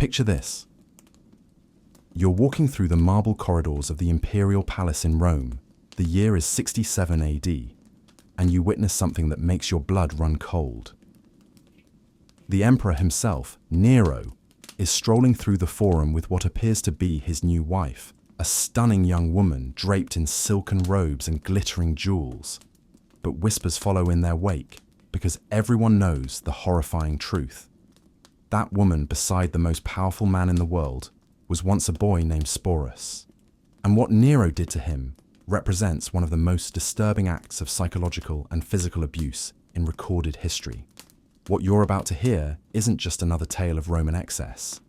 Picture this. You're walking through the marble corridors of the imperial palace in Rome. The year is 67 AD, and you witness something that makes your blood run cold. The emperor himself, Nero, is strolling through the forum with what appears to be his new wife, a stunning young woman draped in silken robes and glittering jewels. But whispers follow in their wake, because everyone knows the horrifying truth. That woman beside the most powerful man in the world was once a boy named Sporus. And what Nero did to him represents one of the most disturbing acts of psychological and physical abuse in recorded history. What you're about to hear isn't just another tale of Roman excess.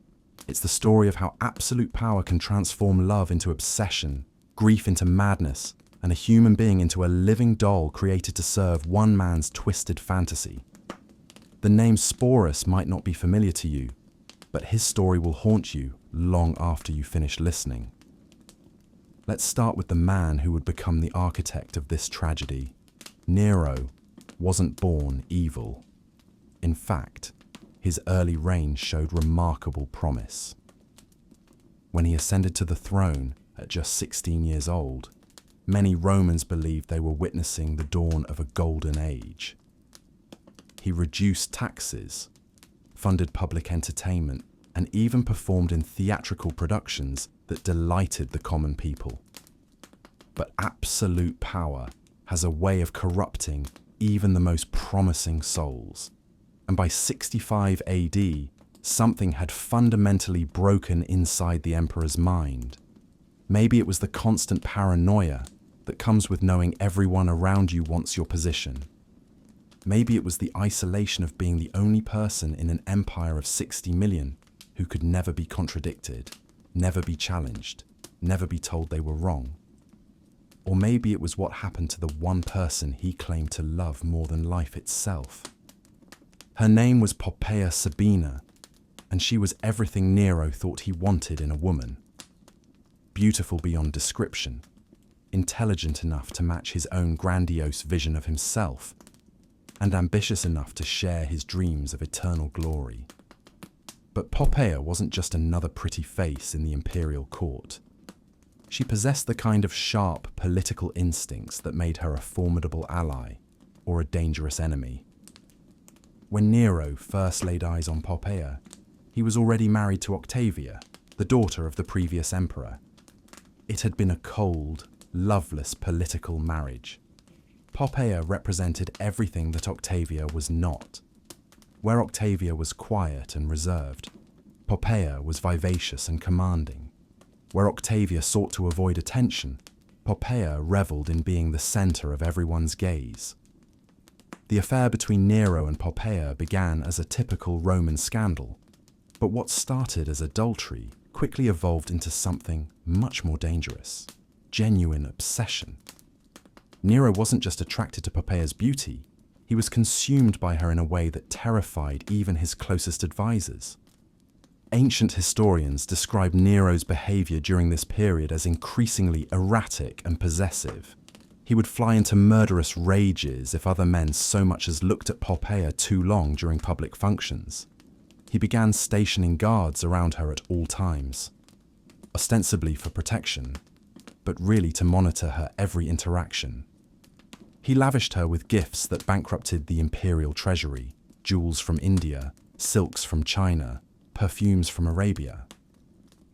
It's the story of how absolute power can transform love into obsession, grief into madness, and a human being into a living doll created to serve one man's twisted fantasy. The name Sporus might not be familiar to you, but his story will haunt you long after you finish listening. Let's start with the man who would become the architect of this tragedy. Nero wasn't born evil. In fact, his early reign showed remarkable promise. When he ascended to the throne at just 16 years old, many Romans believed they were witnessing the dawn of a golden age. He reduced taxes, funded public entertainment, and even performed in theatrical productions that delighted the common people. But absolute power has a way of corrupting even the most promising souls. And by 65 AD, something had fundamentally broken inside the emperor's mind. Maybe it was the constant paranoia that comes with knowing everyone around you wants your position. Maybe it was the isolation of being the only person in an empire of 60 million who could never be contradicted, never be challenged, never be told they were wrong. Or maybe it was what happened to the one person he claimed to love more than life itself. Her name was Poppaea Sabina, and she was everything Nero thought he wanted in a woman. Beautiful beyond description, intelligent enough to match his own grandiose vision of himself, and ambitious enough to share his dreams of eternal glory. But Poppaea wasn't just another pretty face in the imperial court. She possessed the kind of sharp political instincts that made her a formidable ally or a dangerous enemy. When Nero first laid eyes on Poppaea, he was already married to Octavia, the daughter of the previous emperor. It had been a cold, loveless political marriage. Poppaea represented everything that Octavia was not. Where Octavia was quiet and reserved, Poppaea was vivacious and commanding. Where Octavia sought to avoid attention, Poppaea reveled in being the center of everyone's gaze. The affair between Nero and Poppaea began as a typical Roman scandal, but what started as adultery quickly evolved into something much more dangerous: genuine obsession. Nero wasn't just attracted to Poppaea's beauty, he was consumed by her in a way that terrified even his closest advisors. Ancient historians describe Nero's behavior during this period as increasingly erratic and possessive. He would fly into murderous rages if other men so much as looked at Poppaea too long during public functions. He began stationing guards around her at all times, ostensibly for protection, but really to monitor her every interaction. He lavished her with gifts that bankrupted the imperial treasury: jewels from India, silks from China, perfumes from Arabia.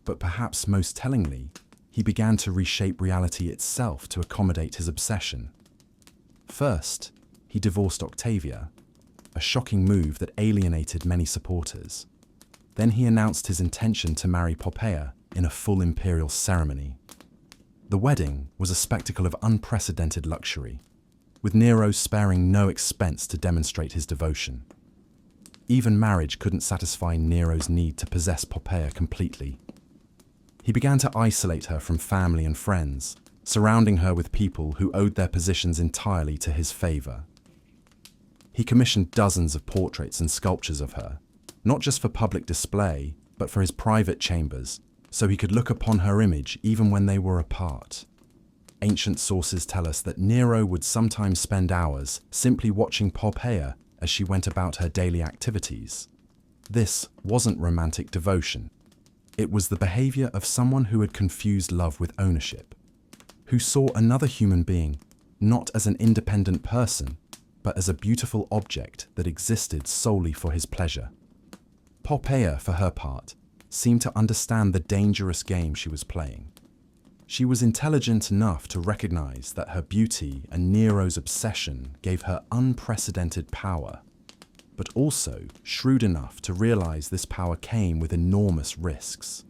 But perhaps most tellingly, he began to reshape reality itself to accommodate his obsession. First, he divorced Octavia, a shocking move that alienated many supporters. Then he announced his intention to marry Poppaea in a full imperial ceremony. The wedding was a spectacle of unprecedented luxury, with Nero sparing no expense to demonstrate his devotion. Even marriage couldn't satisfy Nero's need to possess Poppaea completely. He began to isolate her from family and friends, surrounding her with people who owed their positions entirely to his favor. He commissioned dozens of portraits and sculptures of her, not just for public display, but for his private chambers, so he could look upon her image even when they were apart. Ancient sources tell us that Nero would sometimes spend hours simply watching Poppaea as she went about her daily activities. This wasn't romantic devotion. It was the behavior of someone who had confused love with ownership, who saw another human being not as an independent person, but as a beautiful object that existed solely for his pleasure. Poppaea, for her part, seemed to understand the dangerous game she was playing. She was intelligent enough to recognize that her beauty and Nero's obsession gave her unprecedented power, but also shrewd enough to realize this power came with enormous risks.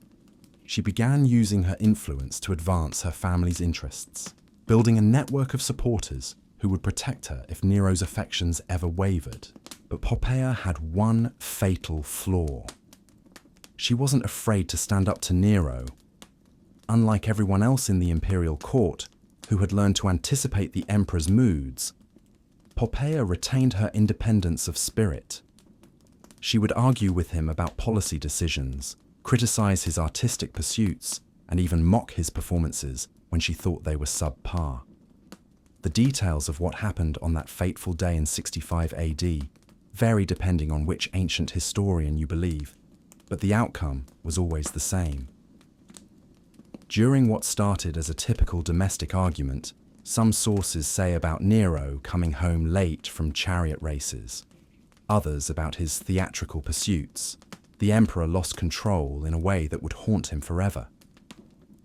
She began using her influence to advance her family's interests, building a network of supporters who would protect her if Nero's affections ever wavered. But Poppaea had one fatal flaw. She wasn't afraid to stand up to Nero. Unlike everyone else in the imperial court, who had learned to anticipate the emperor's moods, Poppaea retained her independence of spirit. She would argue with him about policy decisions, criticize his artistic pursuits, and even mock his performances when she thought they were subpar. The details of what happened on that fateful day in 65 AD vary depending on which ancient historian you believe, but the outcome was always the same. During what started as a typical domestic argument, some sources say about Nero coming home late from chariot races, others about his theatrical pursuits. The emperor lost control in a way that would haunt him forever.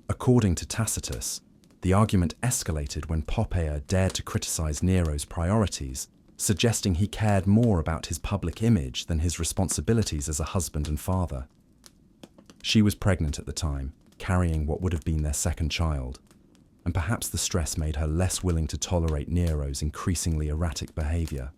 According to Tacitus, the argument escalated when Poppaea dared to criticize Nero's priorities, suggesting he cared more about his public image than his responsibilities as a husband and father. She was pregnant at the time, carrying what would have been their second child, and perhaps the stress made her less willing to tolerate Nero's increasingly erratic behavior.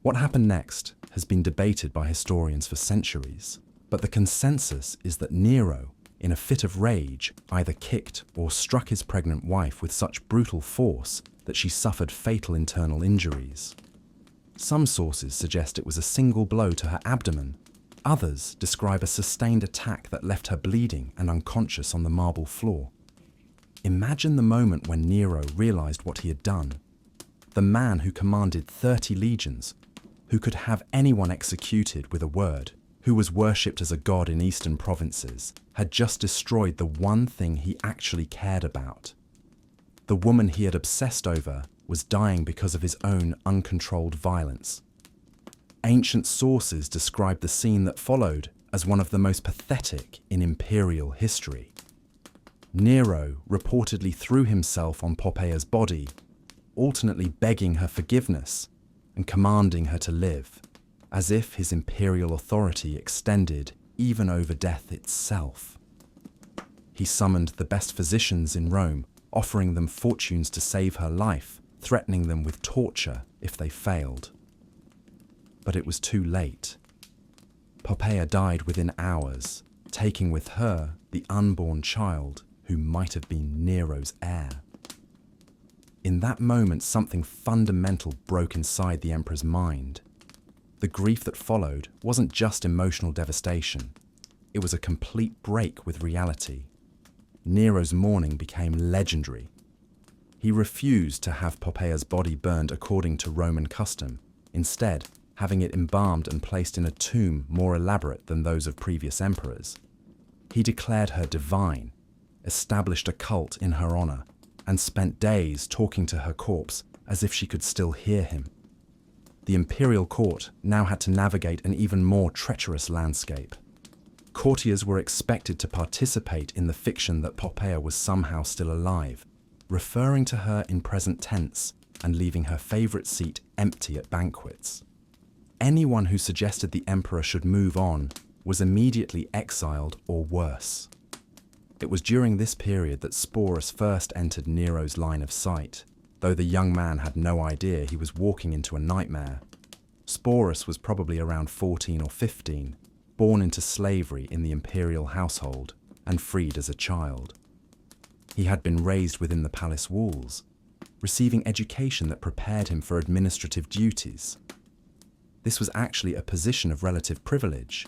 What happened next has been debated by historians for centuries, but the consensus is that Nero, in a fit of rage, either kicked or struck his pregnant wife with such brutal force that she suffered fatal internal injuries. Some sources suggest it was a single blow to her abdomen. Others describe a sustained attack that left her bleeding and unconscious on the marble floor. Imagine the moment when Nero realized what he had done. The man who commanded 30 legions, who could have anyone executed with a word, who was worshipped as a god in eastern provinces, had just destroyed the one thing he actually cared about. The woman he had obsessed over was dying because of his own uncontrolled violence. Ancient sources describe the scene that followed as one of the most pathetic in imperial history. Nero reportedly threw himself on Poppaea's body, alternately begging her forgiveness and commanding her to live, as if his imperial authority extended even over death itself. He summoned the best physicians in Rome, offering them fortunes to save her life, threatening them with torture if they failed. But it was too late. Poppaea died within hours, taking with her the unborn child who might have been Nero's heir. In that moment, something fundamental broke inside the emperor's mind. The grief that followed wasn't just emotional devastation. It was a complete break with reality. Nero's mourning became legendary. He refused to have Poppaea's body burned according to Roman custom, instead having it embalmed and placed in a tomb more elaborate than those of previous emperors. He declared her divine, established a cult in her honor, and spent days talking to her corpse as if she could still hear him. The imperial court now had to navigate an even more treacherous landscape. Courtiers were expected to participate in the fiction that Poppaea was somehow still alive, referring to her in present tense and leaving her favorite seat empty at banquets. Anyone who suggested the emperor should move on was immediately exiled or worse. It was during this period that Sporus first entered Nero's line of sight, though the young man had no idea he was walking into a nightmare. Sporus was probably around 14 or 15, born into slavery in the imperial household and freed as a child. He had been raised within the palace walls, receiving education that prepared him for administrative duties. This was actually a position of relative privilege.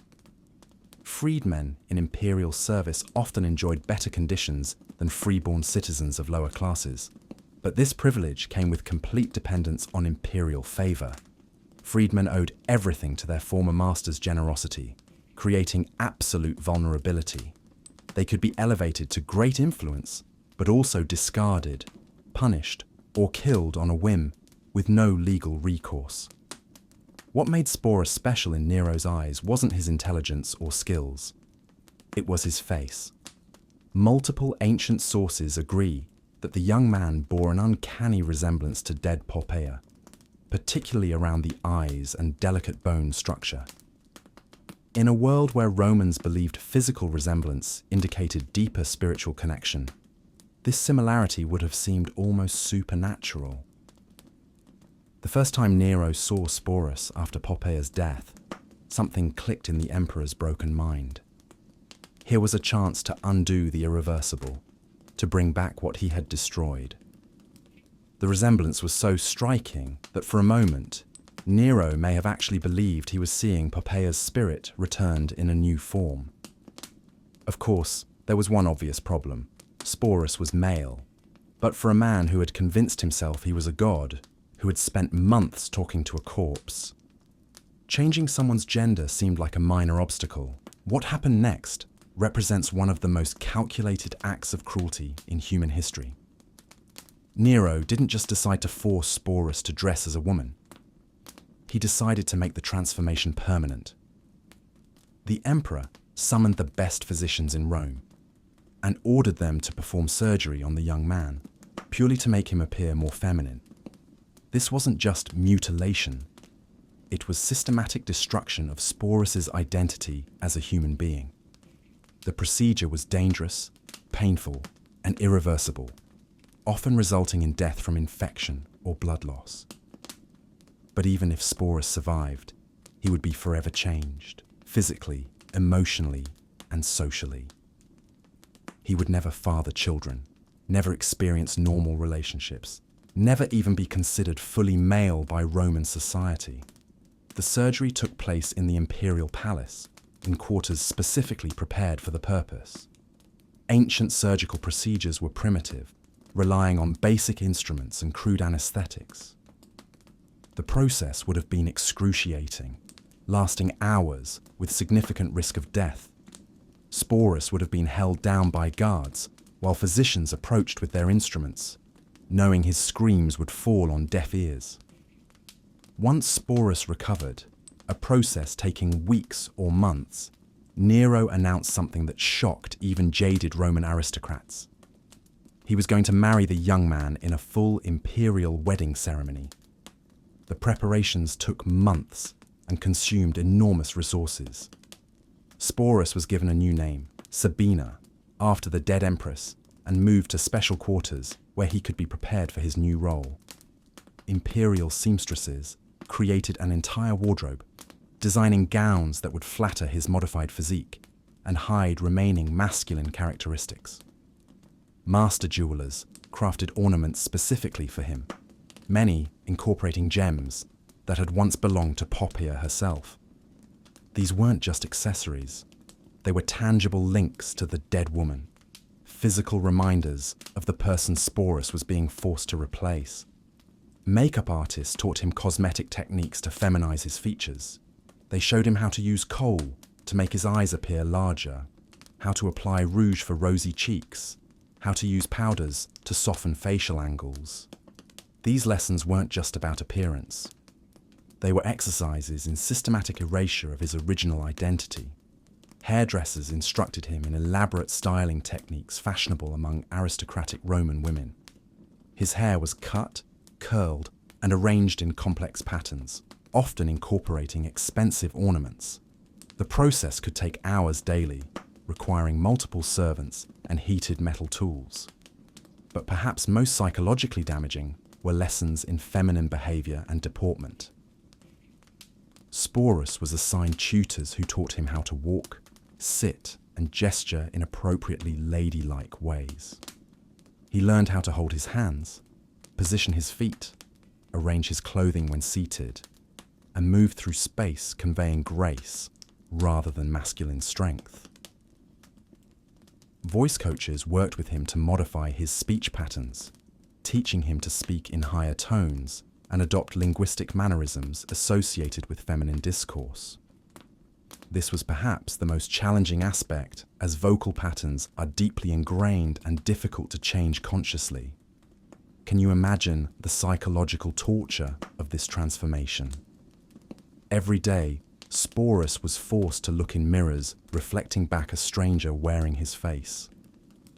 Freedmen in imperial service often enjoyed better conditions than freeborn citizens of lower classes, but this privilege came with complete dependence on imperial favor. freedmen owed everything to their former master's generosity, creating absolute vulnerability. They could be elevated to great influence, but also discarded, punished, or killed on a whim, with no legal recourse. What made Sporus special in Nero's eyes wasn't his intelligence or skills. It was his face. Multiple ancient sources agree that the young man bore an uncanny resemblance to dead Poppaea, particularly around the eyes and delicate bone structure. In a world where Romans believed physical resemblance indicated deeper spiritual connection, this similarity would have seemed almost supernatural. The first time Nero saw Sporus after Poppaea's death, something clicked in the emperor's broken mind. Here was a chance to undo the irreversible, to bring back what he had destroyed. The resemblance was so striking that for a moment, Nero may have actually believed he was seeing Poppaea's spirit returned in a new form. Of course, there was one obvious problem. Sporus was male, but for a man who had convinced himself he was a god, who had spent months talking to a corpse, changing someone's gender seemed like a minor obstacle. What happened next represents one of the most calculated acts of cruelty in human history. Nero didn't just decide to force Sporus to dress as a woman. He decided to make the transformation permanent. The emperor summoned the best physicians in Rome and ordered them to perform surgery on the young man, purely to make him appear more feminine. This wasn't just mutilation. It was systematic destruction of Sporus's identity as a human being. The procedure was dangerous, painful, and irreversible, often resulting in death from infection or blood loss. But even if Sporus survived, he would be forever changed, physically, emotionally, and socially. He would never father children, never experience normal relationships, never even be considered fully male by Roman society. The surgery took place in the imperial palace, in quarters specifically prepared for the purpose. Ancient surgical procedures were primitive, relying on basic instruments and crude anesthetics. The process would have been excruciating, lasting hours with significant risk of death. Sporus would have been held down by guards while physicians approached with their instruments, knowing his screams would fall on deaf ears. Once Sporus recovered, a process taking weeks or months, Nero announced something that shocked even jaded Roman aristocrats. He was going to marry the young man in a full imperial wedding ceremony. The preparations took months and consumed enormous resources. Sporus was given a new name, Sabina, after the dead empress, and moved to special quarters where he could be prepared for his new role. Imperial seamstresses created an entire wardrobe, designing gowns that would flatter his modified physique and hide remaining masculine characteristics. Master jewelers crafted ornaments specifically for him, many incorporating gems that had once belonged to Poppaea herself. These weren't just accessories, they were tangible links to the dead woman, physical reminders of the person Sporus was being forced to replace. Makeup artists taught him cosmetic techniques to feminize his features. They showed him how to use kohl to make his eyes appear larger, how to apply rouge for rosy cheeks, how to use powders to soften facial angles. These lessons weren't just about appearance. They were exercises in systematic erasure of his original identity. Hairdressers instructed him in elaborate styling techniques fashionable among aristocratic Roman women. His hair was cut, curled, and arranged in complex patterns, often incorporating expensive ornaments. The process could take hours daily, requiring multiple servants and heated metal tools. But perhaps most psychologically damaging were lessons in feminine behavior and deportment. Sporus was assigned tutors who taught him how to walk, sit, and gesture in appropriately ladylike ways. He learned how to hold his hands, position his feet, arrange his clothing when seated, and move through space conveying grace rather than masculine strength. Voice coaches worked with him to modify his speech patterns, teaching him to speak in higher tones and adopt linguistic mannerisms associated with feminine discourse. This was perhaps the most challenging aspect, as vocal patterns are deeply ingrained and difficult to change consciously. Can you imagine the psychological torture of this transformation? Every day, Sporus was forced to look in mirrors, reflecting back a stranger wearing his face.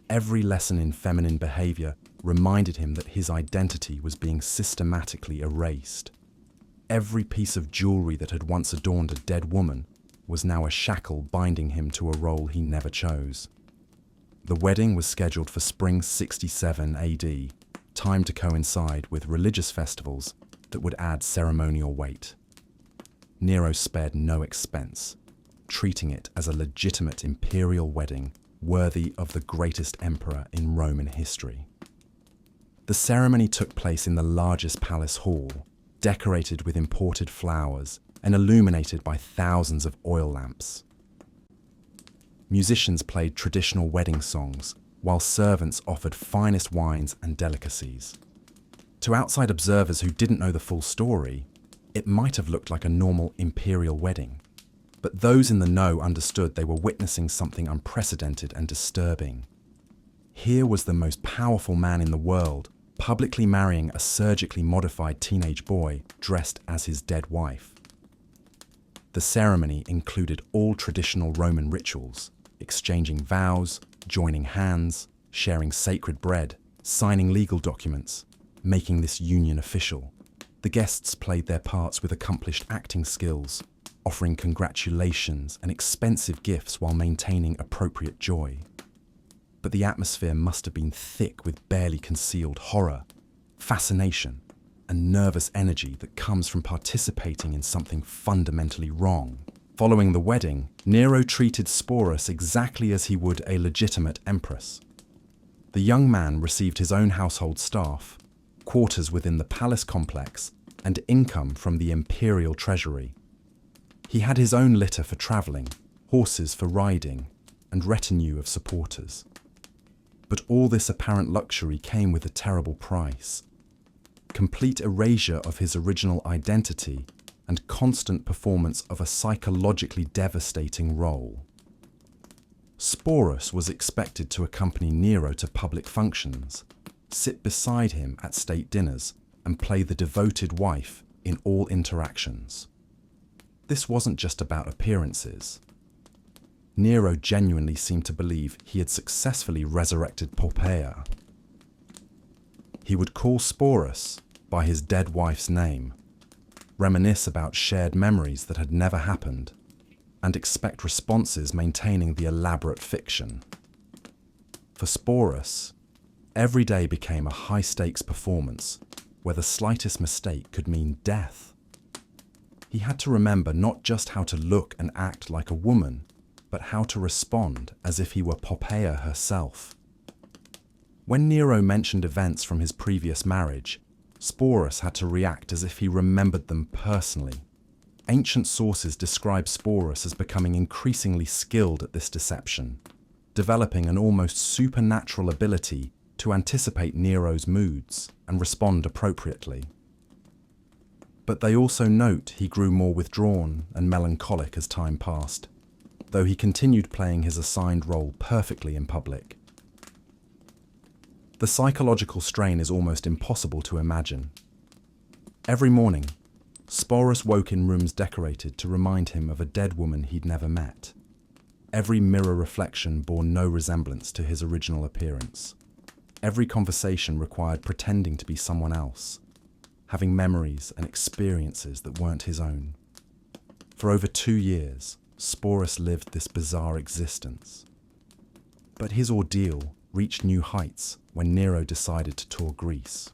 Every lesson in feminine behavior reminded him that his identity was being systematically erased. Every piece of jewelry that had once adorned a dead woman was now a shackle binding him to a role he never chose. The wedding was scheduled for spring 67 AD, timed to coincide with religious festivals that would add ceremonial weight. Nero spared no expense, treating it as a legitimate imperial wedding worthy of the greatest emperor in Roman history. The ceremony took place in the largest palace hall, decorated with imported flowers and illuminated by thousands of oil lamps. Musicians played traditional wedding songs, while servants offered finest wines and delicacies. To outside observers who didn't know the full story, it might have looked like a normal imperial wedding, but those in the know understood they were witnessing something unprecedented and disturbing. Here was the most powerful man in the world, publicly marrying a surgically modified teenage boy dressed as his dead wife. The ceremony included all traditional Roman rituals, exchanging vows, joining hands, sharing sacred bread, signing legal documents, making this union official. The guests played their parts with accomplished acting skills, offering congratulations and expensive gifts while maintaining appropriate joy. But the atmosphere must have been thick with barely concealed horror, fascination, and nervous energy that comes from participating in something fundamentally wrong. Following the wedding, Nero treated Sporus exactly as he would a legitimate empress. The young man received his own household staff, quarters within the palace complex, and income from the imperial treasury. He had his own litter for travelling, horses for riding, and retinue of supporters. But all this apparent luxury came with a terrible price: complete erasure of his original identity and constant performance of a psychologically devastating role. Sporus was expected to accompany Nero to public functions, sit beside him at state dinners, and play the devoted wife in all interactions. This wasn't just about appearances. Nero genuinely seemed to believe he had successfully resurrected Poppaea. He would call Sporus by his dead wife's name, reminisce about shared memories that had never happened, and expect responses maintaining the elaborate fiction. For Sporus, every day became a high-stakes performance where the slightest mistake could mean death. He had to remember not just how to look and act like a woman, but how to respond as if he were Poppaea herself. When Nero mentioned events from his previous marriage, Sporus had to react as if he remembered them personally. Ancient sources describe Sporus as becoming increasingly skilled at this deception, developing an almost supernatural ability to anticipate Nero's moods and respond appropriately. But they also note he grew more withdrawn and melancholic as time passed, though he continued playing his assigned role perfectly in public. The psychological strain is almost impossible to imagine. Every morning, Sporus woke in rooms decorated to remind him of a dead woman he'd never met. Every mirror reflection bore no resemblance to his original appearance. Every conversation required pretending to be someone else, having memories and experiences that weren't his own. For over 2 years, Sporus lived this bizarre existence. But his ordeal reached new heights when Nero decided to tour Greece.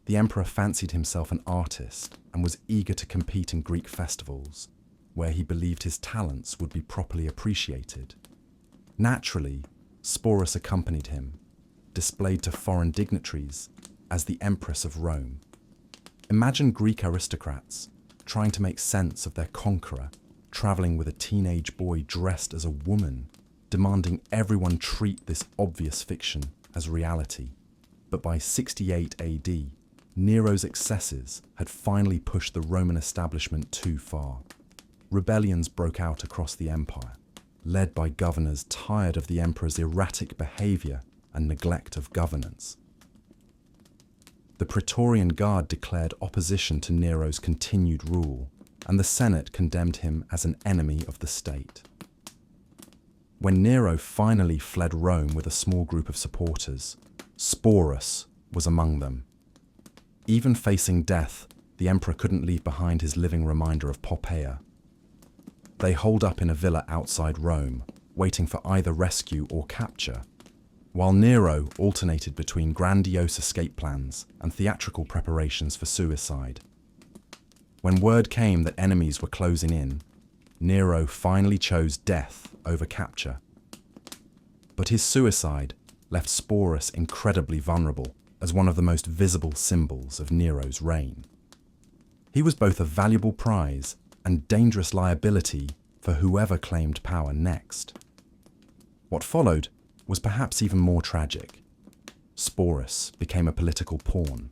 The emperor fancied himself an artist and was eager to compete in Greek festivals, where he believed his talents would be properly appreciated. Naturally, Sporus accompanied him, displayed to foreign dignitaries as the Empress of Rome. Imagine Greek aristocrats trying to make sense of their conqueror, traveling with a teenage boy dressed as a woman, demanding everyone treat this obvious fiction as reality. But by 68 AD, Nero's excesses had finally pushed the Roman establishment too far. Rebellions broke out across the empire, led by governors tired of the emperor's erratic behavior and neglect of governance. The Praetorian Guard declared opposition to Nero's continued rule, and the Senate condemned him as an enemy of the state. When Nero finally fled Rome with a small group of supporters, Sporus was among them. Even facing death, the emperor couldn't leave behind his living reminder of Poppaea. They holed up in a villa outside Rome, waiting for either rescue or capture, while Nero alternated between grandiose escape plans and theatrical preparations for suicide. When word came that enemies were closing in, Nero finally chose death over capture. But his suicide left Sporus incredibly vulnerable as one of the most visible symbols of Nero's reign. He was both a valuable prize and dangerous liability for whoever claimed power next. What followed was perhaps even more tragic. Sporus became a political pawn,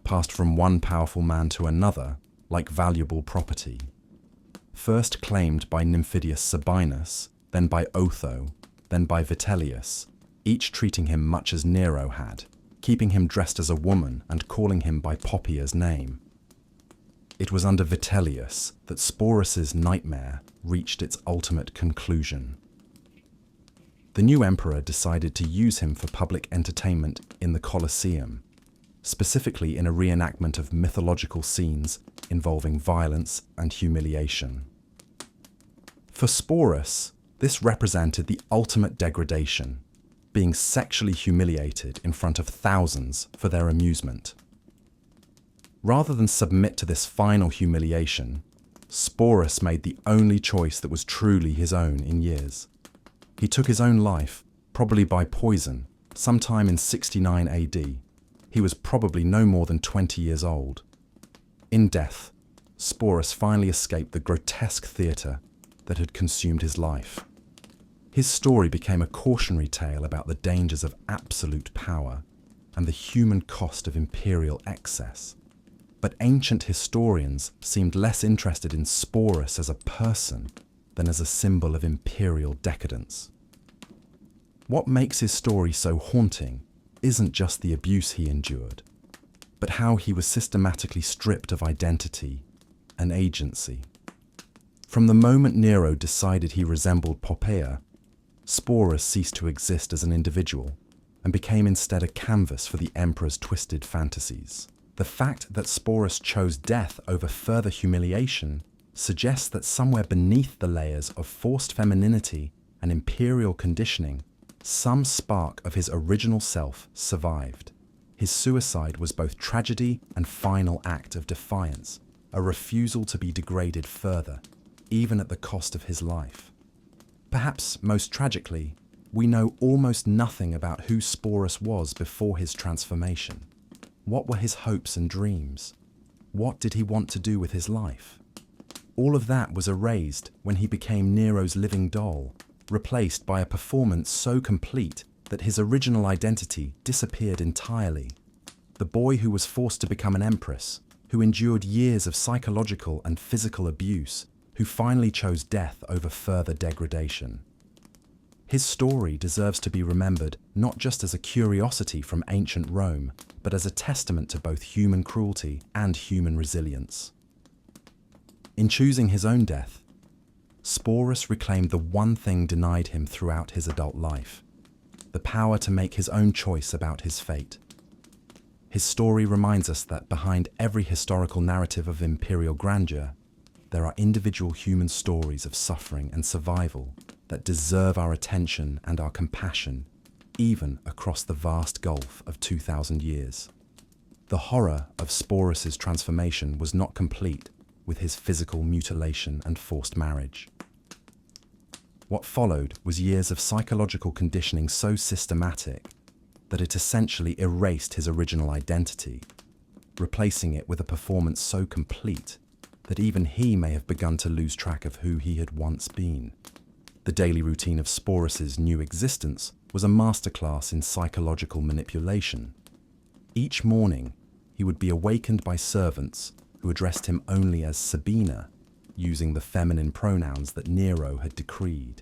passed from one powerful man to another like valuable property. First claimed by nymphidius Sabinus, then by Otho, then by Vitellius, each treating him much as Nero had, keeping him dressed as a woman and calling him by Poppaea's name. It was under Vitellius that Sporus's nightmare reached its ultimate conclusion. The new emperor decided to use him for public entertainment in the Colosseum, specifically in a reenactment of mythological scenes involving violence and humiliation. For Sporus, this represented the ultimate degradation, being sexually humiliated in front of thousands for their amusement. Rather than submit to this final humiliation, Sporus made the only choice that was truly his own in years. He took his own life, probably by poison, sometime in 69 AD. He was probably no more than 20 years old. In death, Sporus finally escaped the grotesque theatre that had consumed his life. His story became a cautionary tale about the dangers of absolute power and the human cost of imperial excess. But ancient historians seemed less interested in Sporus as a person than as a symbol of imperial decadence. What makes his story so haunting isn't just the abuse he endured, but how he was systematically stripped of identity and agency. From the moment Nero decided he resembled Poppaea, Sporus ceased to exist as an individual and became instead a canvas for the emperor's twisted fantasies. The fact that Sporus chose death over further humiliation suggests that somewhere beneath the layers of forced femininity and imperial conditioning, some spark of his original self survived. His suicide was both tragedy and final act of defiance, a refusal to be degraded further, even at the cost of his life. Perhaps most tragically, we know almost nothing about who Sporus was before his transformation. What were his hopes and dreams? What did he want to do with his life? All of that was erased when he became Nero's living doll, replaced by a performance so complete that his original identity disappeared entirely. The boy who was forced to become an empress, who endured years of psychological and physical abuse, who finally chose death over further degradation. His story deserves to be remembered not just as a curiosity from ancient Rome, but as a testament to both human cruelty and human resilience. In choosing his own death, Sporus reclaimed the one thing denied him throughout his adult life, the power to make his own choice about his fate. His story reminds us that behind every historical narrative of imperial grandeur, there are individual human stories of suffering and survival that deserve our attention and our compassion, even across the vast gulf of 2,000 years. The horror of Sporus's transformation was not complete with his physical mutilation and forced marriage. What followed was years of psychological conditioning so systematic that it essentially erased his original identity, replacing it with a performance so complete that even he may have begun to lose track of who he had once been. The daily routine of Sporus's new existence was a masterclass in psychological manipulation. Each morning, he would be awakened by servants who addressed him only as Sabina, using the feminine pronouns that Nero had decreed.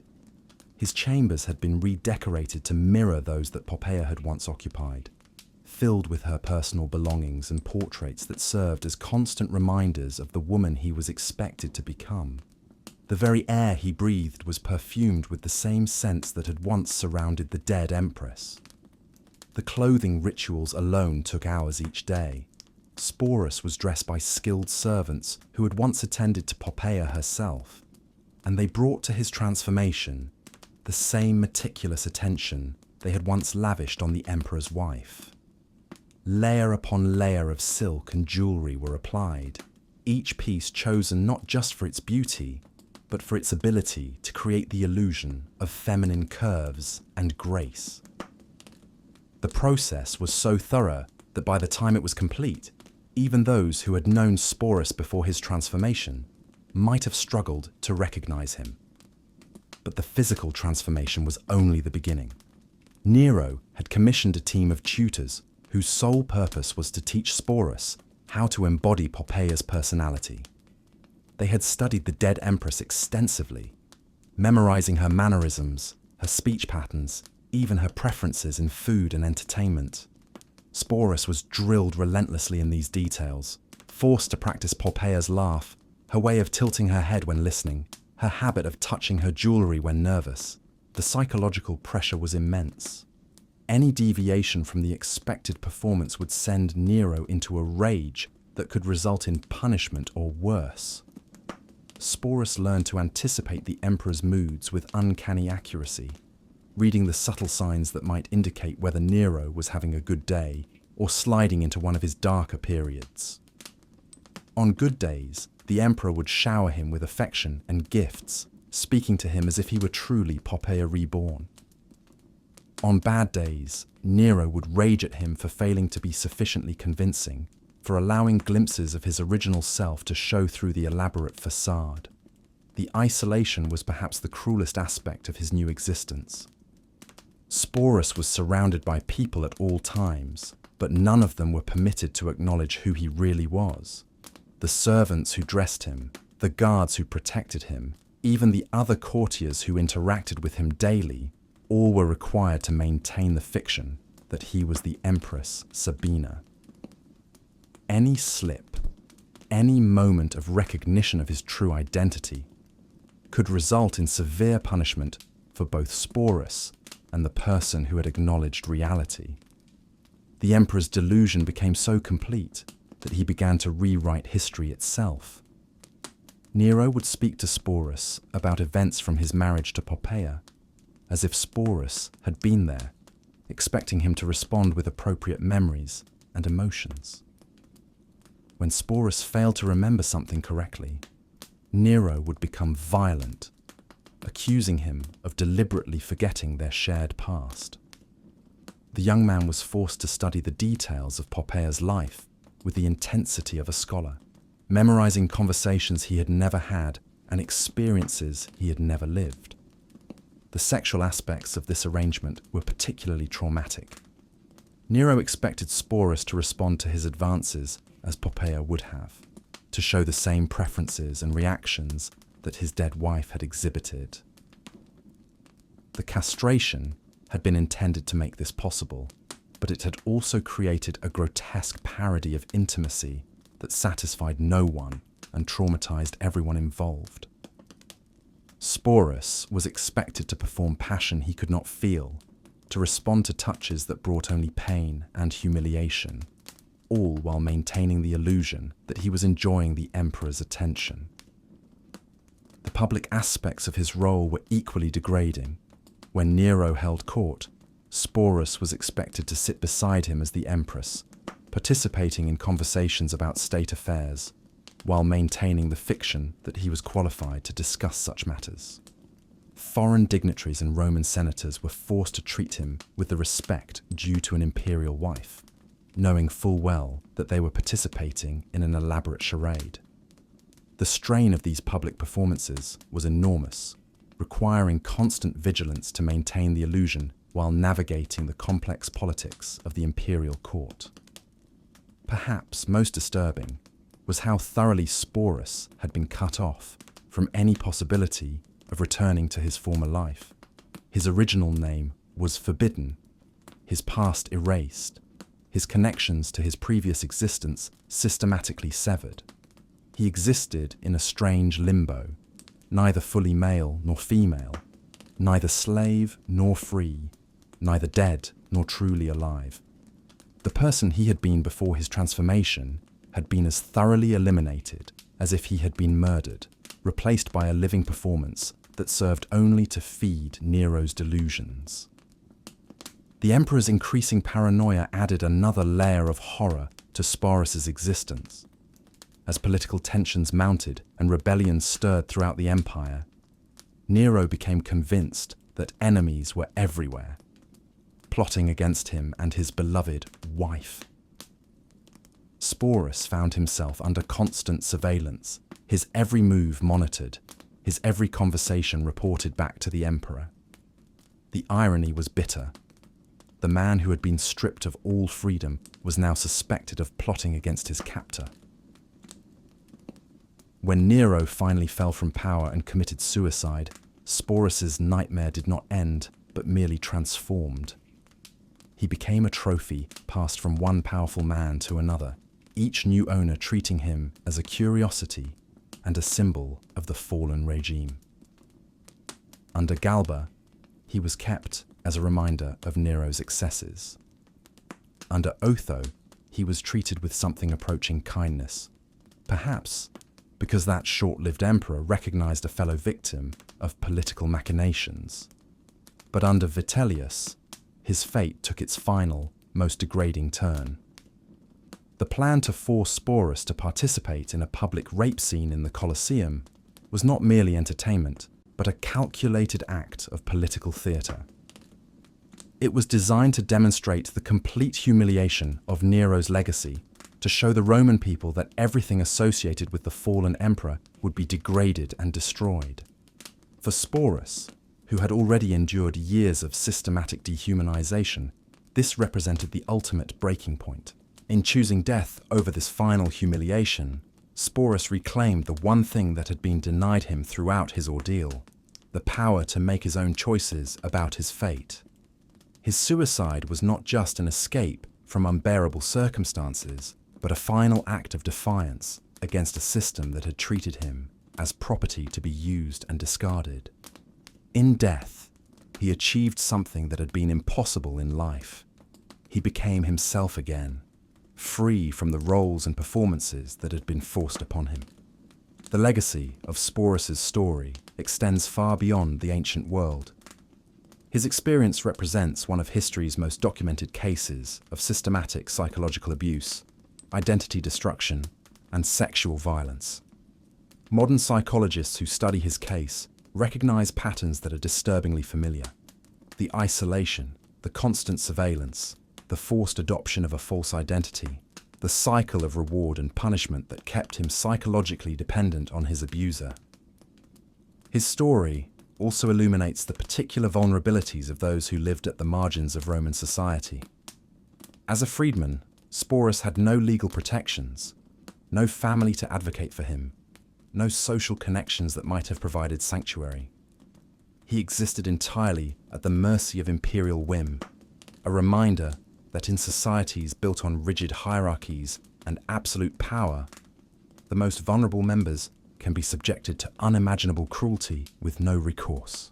His chambers had been redecorated to mirror those that Poppaea had once occupied, filled with her personal belongings and portraits that served as constant reminders of the woman he was expected to become. The very air he breathed was perfumed with the same scents that had once surrounded the dead Empress. The clothing rituals alone took hours each day. Sporus was dressed by skilled servants who had once attended to Poppaea herself, and they brought to his transformation the same meticulous attention they had once lavished on the Emperor's wife. Layer upon layer of silk and jewellery were applied, each piece chosen not just for its beauty, but for its ability to create the illusion of feminine curves and grace. The process was so thorough that by the time it was complete, even those who had known Sporus before his transformation might have struggled to recognize him. But the physical transformation was only the beginning. Nero had commissioned a team of tutors whose sole purpose was to teach Sporus how to embody Poppaea's personality. They had studied the dead Empress extensively, memorizing her mannerisms, her speech patterns, even her preferences in food and entertainment. Sporus was drilled relentlessly in these details, forced to practice Poppaea's laugh, her way of tilting her head when listening, her habit of touching her jewellery when nervous. The psychological pressure was immense. Any deviation from the expected performance would send Nero into a rage that could result in punishment or worse. Sporus learned to anticipate the Emperor's moods with uncanny accuracy, reading the subtle signs that might indicate whether Nero was having a good day or sliding into one of his darker periods. On good days, the Emperor would shower him with affection and gifts, speaking to him as if he were truly Poppaea reborn. On bad days, Nero would rage at him for failing to be sufficiently convincing, for allowing glimpses of his original self to show through the elaborate facade. The isolation was perhaps the cruelest aspect of his new existence. Sporus was surrounded by people at all times, but none of them were permitted to acknowledge who he really was. The servants who dressed him, the guards who protected him, even the other courtiers who interacted with him daily, all were required to maintain the fiction that he was the Empress Sabina. Any slip, any moment of recognition of his true identity, could result in severe punishment for both Sporus and the person who had acknowledged reality. The Emperor's delusion became so complete that he began to rewrite history itself. Nero would speak to Sporus about events from his marriage to Poppaea, as if Sporus had been there, expecting him to respond with appropriate memories and emotions. When Sporus failed to remember something correctly, Nero would become violent, accusing him of deliberately forgetting their shared past. The young man was forced to study the details of Poppaea's life with the intensity of a scholar, memorizing conversations he had never had and experiences he had never lived. The sexual aspects of this arrangement were particularly traumatic. Nero expected Sporus to respond to his advances as Poppaea would have, to show the same preferences and reactions that his dead wife had exhibited. The castration had been intended to make this possible, but it had also created a grotesque parody of intimacy that satisfied no one and traumatized everyone involved. Sporus was expected to perform passion he could not feel, to respond to touches that brought only pain and humiliation, all while maintaining the illusion that he was enjoying the Emperor's attention. The public aspects of his role were equally degrading. When Nero held court, Sporus was expected to sit beside him as the Empress, participating in conversations about state affairs, while maintaining the fiction that he was qualified to discuss such matters. Foreign dignitaries and Roman senators were forced to treat him with the respect due to an imperial wife, knowing full well that they were participating in an elaborate charade. The strain of these public performances was enormous, requiring constant vigilance to maintain the illusion while navigating the complex politics of the imperial court. Perhaps most disturbing was how thoroughly Sporus had been cut off from any possibility of returning to his former life. His original name was forbidden, his past erased, his connections to his previous existence systematically severed. He existed in a strange limbo, neither fully male nor female, neither slave nor free, neither dead nor truly alive. The person he had been before his transformation had been as thoroughly eliminated as if he had been murdered, replaced by a living performance that served only to feed Nero's delusions. The Emperor's increasing paranoia added another layer of horror to Sporus's existence. As political tensions mounted and rebellions stirred throughout the empire, Nero became convinced that enemies were everywhere, plotting against him and his beloved wife. Sporus found himself under constant surveillance, his every move monitored, his every conversation reported back to the Emperor. The irony was bitter. The man who had been stripped of all freedom was now suspected of plotting against his captor. When Nero finally fell from power and committed suicide, Sporus's nightmare did not end, but merely transformed. He became a trophy passed from one powerful man to another, each new owner treating him as a curiosity and a symbol of the fallen regime. Under Galba, he was kept as a reminder of Nero's excesses. Under Otho, he was treated with something approaching kindness, perhaps because that short-lived emperor recognized a fellow victim of political machinations. But under Vitellius, his fate took its final, most degrading turn. The plan to force Sporus to participate in a public rape scene in the Colosseum was not merely entertainment, but a calculated act of political theatre. It was designed to demonstrate the complete humiliation of Nero's legacy, to show the Roman people that everything associated with the fallen emperor would be degraded and destroyed. For Sporus, who had already endured years of systematic dehumanization, this represented the ultimate breaking point. In choosing death over this final humiliation, Sporus reclaimed the one thing that had been denied him throughout his ordeal, the power to make his own choices about his fate. His suicide was not just an escape from unbearable circumstances, but a final act of defiance against a system that had treated him as property to be used and discarded. In death, he achieved something that had been impossible in life. He became himself again, free from the roles and performances that had been forced upon him. The legacy of Sporus's story extends far beyond the ancient world. His experience represents one of history's most documented cases of systematic psychological abuse, identity destruction, and sexual violence. Modern psychologists who study his case recognize patterns that are disturbingly familiar. The isolation, the constant surveillance, the forced adoption of a false identity, the cycle of reward and punishment that kept him psychologically dependent on his abuser. His story also illuminates the particular vulnerabilities of those who lived at the margins of Roman society. As a freedman, Sporus had no legal protections, no family to advocate for him, no social connections that might have provided sanctuary. He existed entirely at the mercy of imperial whim, a reminder that in societies built on rigid hierarchies and absolute power, the most vulnerable members can be subjected to unimaginable cruelty with no recourse.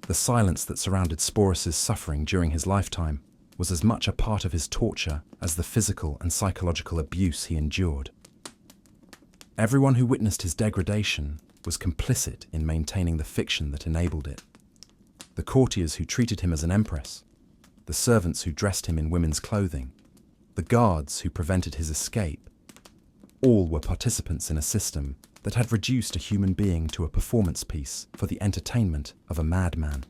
The silence that surrounded Sporus's suffering during his lifetime was as much a part of his torture as the physical and psychological abuse he endured. Everyone who witnessed his degradation was complicit in maintaining the fiction that enabled it. The courtiers who treated him as an empress, the servants who dressed him in women's clothing, the guards who prevented his escape, all were participants in a system that had reduced a human being to a performance piece for the entertainment of a madman.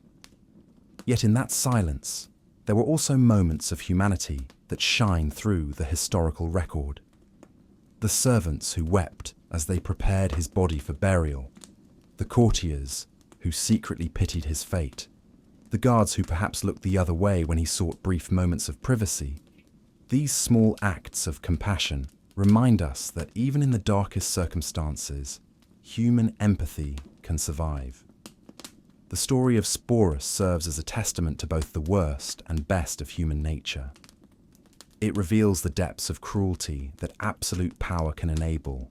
Yet in that silence, there were also moments of humanity that shine through the historical record. The servants who wept as they prepared his body for burial, the courtiers who secretly pitied his fate, the guards who perhaps looked the other way when he sought brief moments of privacy, These small acts of compassion remind us that even in the darkest circumstances, human empathy can survive. The story of Sporus serves as a testament to both the worst and best of human nature. It reveals the depths of cruelty that absolute power can enable,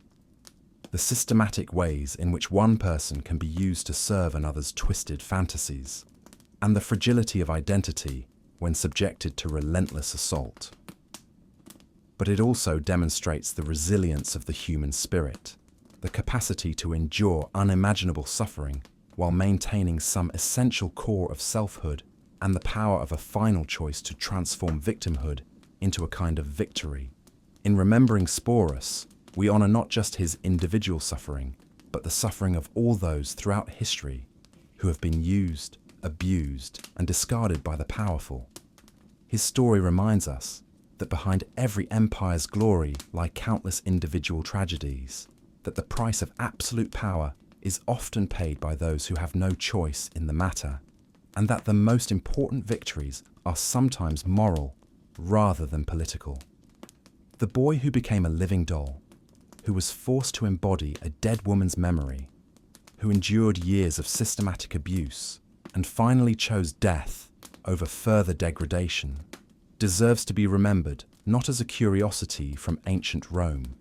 the systematic ways in which one person can be used to serve another's twisted fantasies, and the fragility of identity when subjected to relentless assault. But it also demonstrates the resilience of the human spirit, the capacity to endure unimaginable suffering while maintaining some essential core of selfhood and the power of a final choice to transform victimhood into a kind of victory. In remembering Sporus, we honor not just his individual suffering, but the suffering of all those throughout history who have been used, abused, and discarded by the powerful. His story reminds us that behind every empire's glory lie countless individual tragedies, that the price of absolute power is often paid by those who have no choice in the matter, and that the most important victories are sometimes moral rather than political. The boy who became a living doll, who was forced to embody a dead woman's memory, who endured years of systematic abuse, and finally chose death over further degradation, deserves to be remembered not as a curiosity from ancient Rome,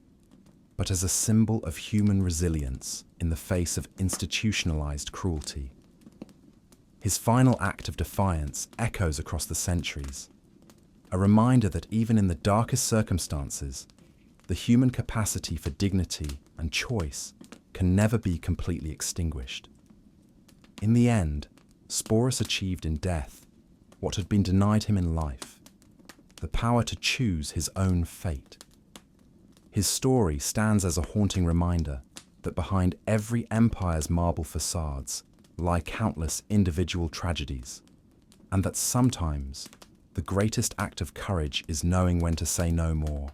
but as a symbol of human resilience in the face of institutionalized cruelty. His final act of defiance echoes across the centuries, a reminder that even in the darkest circumstances, the human capacity for dignity and choice can never be completely extinguished. In the end, Sporus achieved in death what had been denied him in life, the power to choose his own fate. His story stands as a haunting reminder that behind every empire's marble facades lie countless individual tragedies, and that sometimes the greatest act of courage is knowing when to say no more.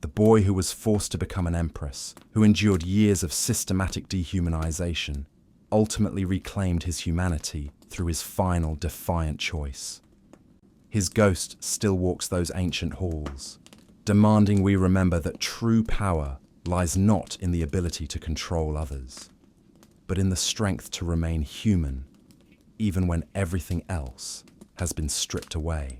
The boy who was forced to become an empress, who endured years of systematic dehumanization, ultimately reclaimed his humanity through his final defiant choice. His ghost still walks those ancient halls, demanding we remember that true power lies not in the ability to control others, but in the strength to remain human, even when everything else has been stripped away.